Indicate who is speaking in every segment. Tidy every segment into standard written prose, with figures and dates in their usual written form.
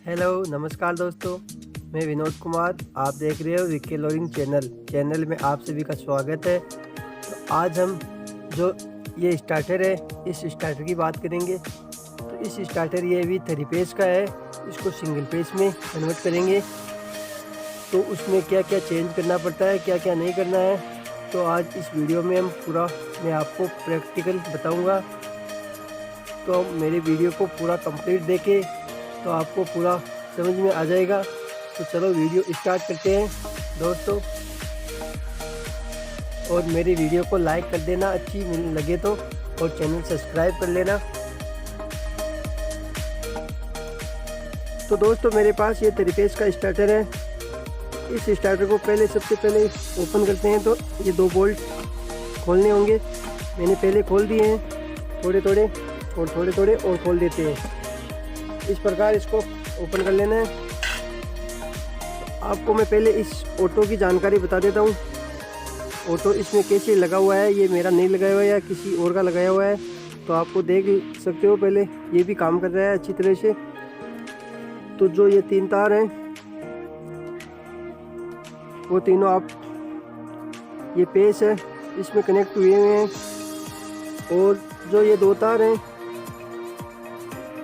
Speaker 1: Hello नमस्कार दोस्तों, मैं विनोद कुमार। आप देख रहे हो विक्की लोरिंग चैनल में आप सभी का स्वागत है। तो आज हम जो ये स्टार्टर है, इस स्टार्टर की बात करेंगे। तो इस स्टार्टर ये भी 3 पेज का है, इसको सिंगल पेज में कन्वर्ट करेंगे। तो उसमें क्या क्या चेंज करना पड़ता है, क्या क्या नहीं करना है, तो आज इस वीडियो में मैं आपको प्रैक्टिकल बताऊँगा। तो मेरे वीडियो को पूरा कंप्लीट देखें तो आपको पूरा समझ में आ जाएगा। तो चलो वीडियो स्टार्ट करते हैं दोस्तों, और मेरी वीडियो को लाइक कर देना अच्छी लगे तो, और चैनल सब्सक्राइब कर लेना। तो दोस्तों मेरे पास ये 3 पेज का स्टार्टर है। इस स्टार्टर को सबसे पहले ओपन करते हैं। तो ये 2 बोल्ट खोलने होंगे। मैंने पहले खोल दिए हैं, थोड़े थोड़े और खोल देते हैं। इस प्रकार इसको ओपन कर लेना है। आपको मैं पहले इस ऑटो की जानकारी बता देता हूँ। ऑटो इसमें कैसे लगा हुआ है, ये मेरा नहीं लगाया हुआ है या किसी और का लगाया हुआ है, तो आपको देख सकते हो। पहले ये भी काम कर रहा है अच्छी तरह से। तो जो ये 3 तार हैं वो तीनों ये पेच है इसमें कनेक्ट हुए हुए हैं, और जो ये 2 तार हैं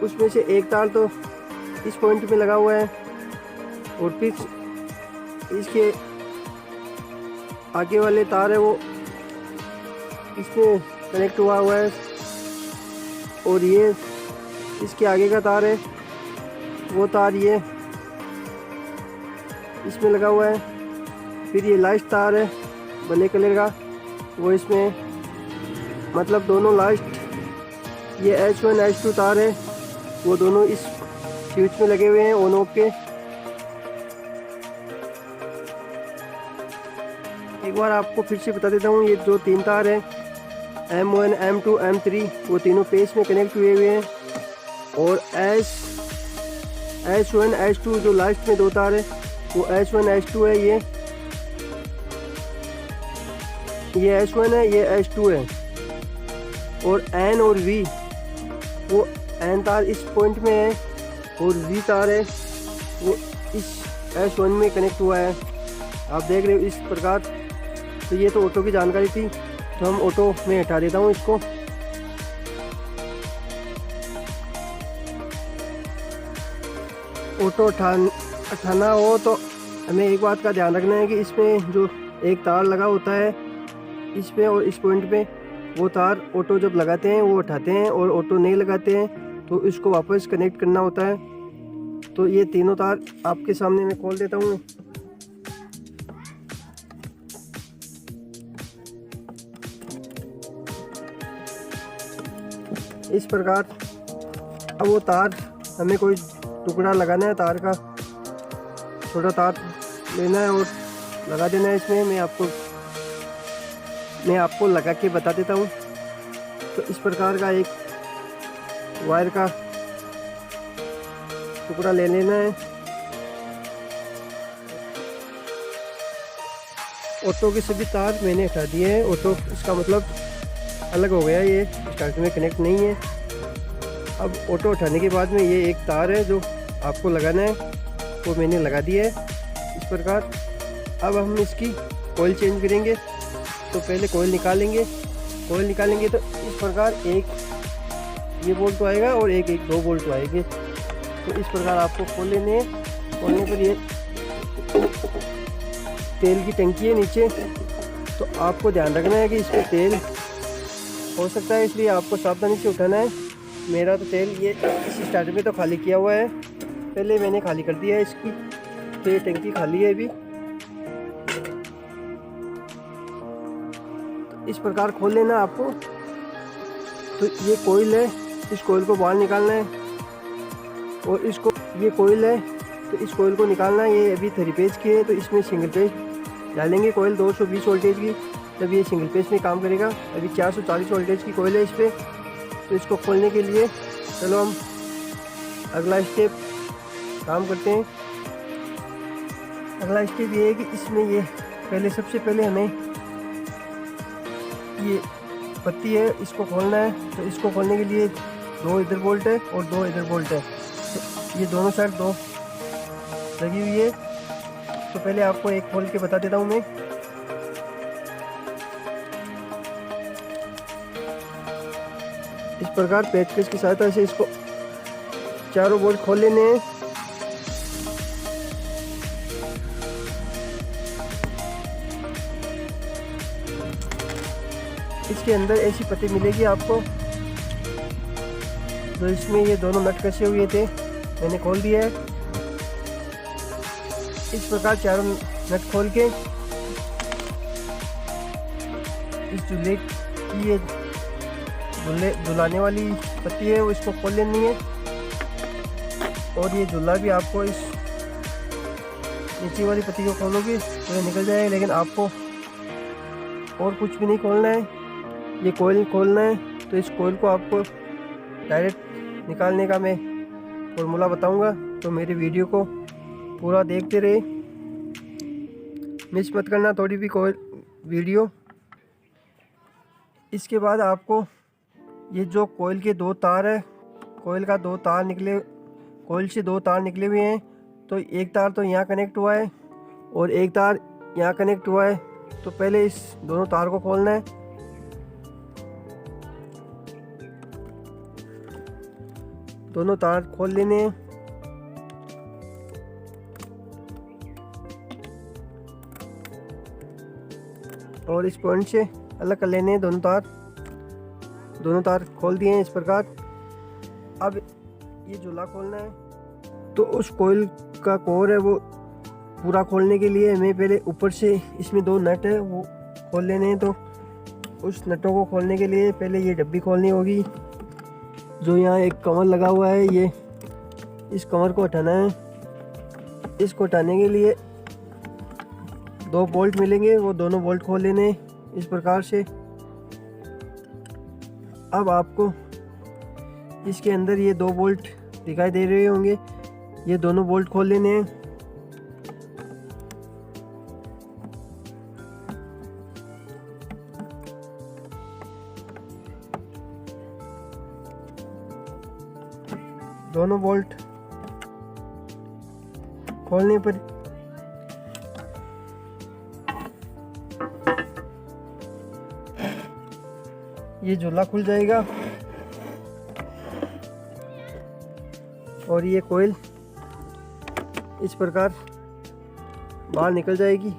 Speaker 1: उसमें से एक तार तो इस पॉइंट पे लगा हुआ है, और फिर इसके आगे वाले तार है वो इसमें कनेक्ट हुआ है, और ये इसके आगे का तार है वो तार ये इसमें लगा हुआ है। फिर ये लास्ट तार है ब्लैक कलर का, वो इसमें मतलब दोनों लास्ट ये H1 H2 तार है, वो दोनों इस स्विच में लगे हुए हैं ऑन ऑफ के। एक बार आपको फिर से बता देता हूँ, ये जो 3 तार है M1 M2 M3 वो तीनों पेज में कनेक्ट हुए हुए हैं, और H1 H2 जो लास्ट में 2 तार है वो H1 H2 है। ये H1 है, ये H2 है, और N और V वो N तार इस पॉइंट में है, और V तार है वो इस H1 में कनेक्ट हुआ है। आप देख रहे हो इस प्रकार। तो ये तो ऑटो की जानकारी थी, तो हम ऑटो में हटा देता हूँ इसको। ऑटो हटाना हो तो हमें एक बात का ध्यान रखना है कि इसमें जो एक तार लगा होता है इस पे और इस पॉइंट पे, वो तार ऑटो जब लगाते हैं वो उठाते हैं, और ऑटो नहीं लगाते हैं तो इसको वापस कनेक्ट करना होता है। तो ये तीनों तार आपके सामने मैं खोल देता हूँ। इस प्रकार अब वो तार हमें कोई टुकड़ा लगाना है, तार का छोटा तार लेना है और लगा देना है इसमें। मैं आपको लगा के बता देता हूँ। तो इस प्रकार का एक वायर का टुकड़ा ले लेना है। ऑटो के सभी तार मैंने हटा दिए हैं। ऑटो इसका मतलब अलग हो गया, ये स्टार्टर में कनेक्ट नहीं है। अब ऑटो उठाने के बाद में ये एक तार है जो आपको लगाना है, वो मैंने लगा दिया है इस प्रकार। अब हम इसकी कॉइल चेंज करेंगे। तो पहले कॉइल निकालेंगे तो इस प्रकार एक ये बोल्ट आएगा और एक 2 बोल्ट आएंगे। तो इस प्रकार आपको खोल लेने हैं। खोलने पर ये तेल की टंकी है नीचे, तो आपको ध्यान रखना है कि इसमें तेल हो सकता है, इसलिए आपको सावधानी से उठाना है। मेरा तो तेल ये इस स्टार्टर में तो खाली किया हुआ है, पहले मैंने खाली कर दिया है इसकी, तो ये टंकी खाली है अभी। इस प्रकार खोल लेना आपको। तो ये कोयल है, इस कोयल को बाहर निकालना है, और ये कोयल है तो इस कोयल को निकालना है। ये अभी 3 पेज की है, तो इसमें सिंगल पेज डालेंगे कोयल 220 वोल्टेज की, तब ये सिंगल पेज में काम करेगा। अभी 440 वोल्टेज की कोयल है इस पर। तो इसको खोलने के लिए चलो हम अगला स्टेप काम करते हैं। अगला स्टेप ये है कि इसमें ये सबसे पहले हमें ये पत्ती है इसको खोलना है। तो इसको खोलने के लिए 2 इधर बोल्ट है और 2 इधर बोल्ट है। तो ये दोनों साइड दो लगी हुई है। तो पहले आपको एक खोल के बता देता हूँ मैं। इस प्रकार पेचकस की सहायता से इसको चारों बोल्ट खोल लेने हैं। इसके अंदर ऐसी पट्टी मिलेगी आपको, जो इसमें ये दोनों नट कसे हुए थे मैंने खोल दिया है। इस प्रकार चारों नट खोल के इस झूले की ये झुलाने वाली पट्टी है वो इसको खोल लेनी है। और ये झूला भी आपको इस नीचे वाली पट्टी को खोलोगे तो ये निकल जाएगा, लेकिन आपको और कुछ भी नहीं खोलना है, ये कोयल खोलना है। तो इस कोयल को आपको डायरेक्ट निकालने का मैं फॉर्मूला बताऊंगा, तो मेरे वीडियो को पूरा देखते रहे, मिस मत करना थोड़ी भी कोयल वीडियो। इसके बाद आपको ये जो कोयल के दो तार है, कोयल का दो तार निकले, कोयल से दो तार निकले हुए हैं, तो एक तार तो यहाँ कनेक्ट हुआ है और एक तार यहाँ कनेक्ट हुआ है। तो पहले इस दोनों तार को खोलना है। दोनों तार खोल लेने हैं। और इस पॉइंट से अलग कर लेने हैं दोनों तार। दोनों तार खोल दिए हैं इस प्रकार। अब ये झूला खोलना है। तो उस कोयल का कोर है वो पूरा खोलने के लिए हमें पहले ऊपर से इसमें दो नट है वो खोल लेने हैं। तो उस नटों को खोलने के लिए पहले ये डब्बी खोलनी होगी। जो यहाँ एक कवर लगा हुआ है, ये इस कवर को हटाना है। इसको हटाने के लिए दो बोल्ट मिलेंगे, वो दोनों बोल्ट खोल लेने इस प्रकार से। अब आपको इसके अंदर ये दो बोल्ट दिखाई दे रहे होंगे, ये दोनों बोल्ट खोल लेने हैं। दोनों बोल्ट खोलने पर ये झूला खुल जाएगा और ये कोयल इस प्रकार बाहर निकल जाएगी।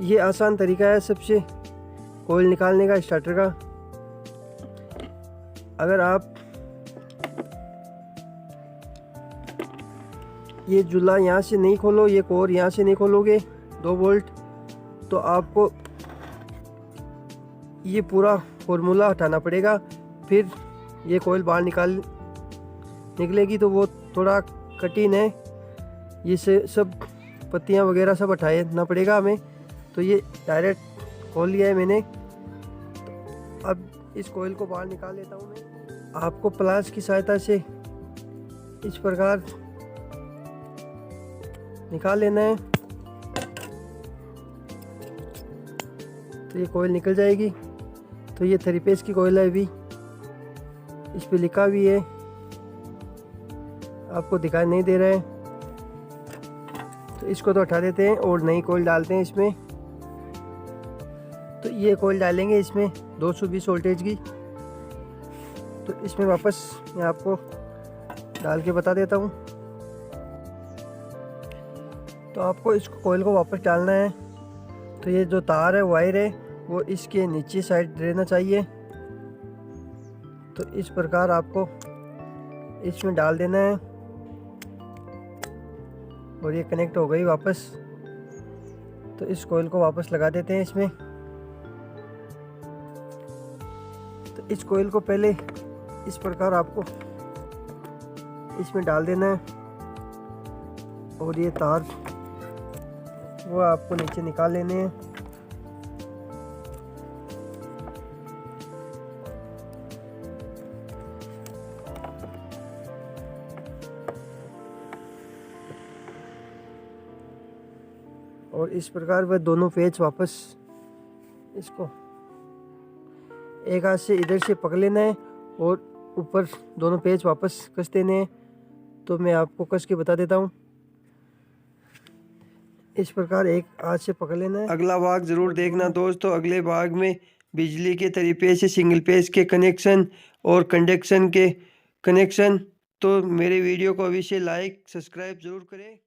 Speaker 1: ये आसान तरीका है सबसे कोयल निकालने का, स्टार्टर का। अगर आप ये झूला यहाँ से नहीं खोलो, ये कोर यहाँ से नहीं खोलोगे दो बोल्ट, तो आपको ये पूरा फॉर्मूला हटाना पड़ेगा। फिर ये कोयल बाहर निकलेगी तो वो थोड़ा कठिन है। ये सब पत्तियाँ वगैरह सब हटाना पड़ेगा हमें। तो ये डायरेक्ट खोल लिया है मैंने। अब इस कोयल को बाहर निकाल लेता हूँ मैं। आपको प्लास की सहायता से इस प्रकार निकाल लेना है, तो ये कोयल निकल जाएगी। तो ये 3 पेज की कोयल है, अभी इस पे लिखा भी है, आपको दिखाई नहीं दे रहा है। तो इसको तो हटा देते हैं और नई कोयल डालते हैं इसमें। तो ये कोयल डालेंगे इसमें 220 वोल्टेज की। तो इसमें वापस मैं आपको डाल के बता देता हूँ। तो आपको इस कोयल को वापस डालना है। तो ये जो तार है, वायर है, वो इसके नीचे साइड रहना चाहिए। तो इस प्रकार आपको इसमें डाल देना है और ये कनेक्ट हो गई वापस। तो इस कोयल को वापस लगा देते हैं इसमें। तो इस कोयल को पहले इस प्रकार आपको इसमें डाल देना है और ये तार वो आपको नीचे निकाल लेने हैं। और इस प्रकार वह दोनों पेच वापस इसको एक हाथ से इधर से पकड़ लेना है और ऊपर दोनों पेच वापस कस देने हैं। तो मैं आपको कस के बता देता हूँ। इस प्रकार एक हाथ से पकड़ लेना है। अगला भाग ज़रूर देखना दोस्तों। अगले भाग में बिजली के तरीके से सिंगल पेज के कनेक्शन और कंडक्शन के कनेक्शन। तो मेरे वीडियो को अवश्य लाइक सब्सक्राइब ज़रूर करें।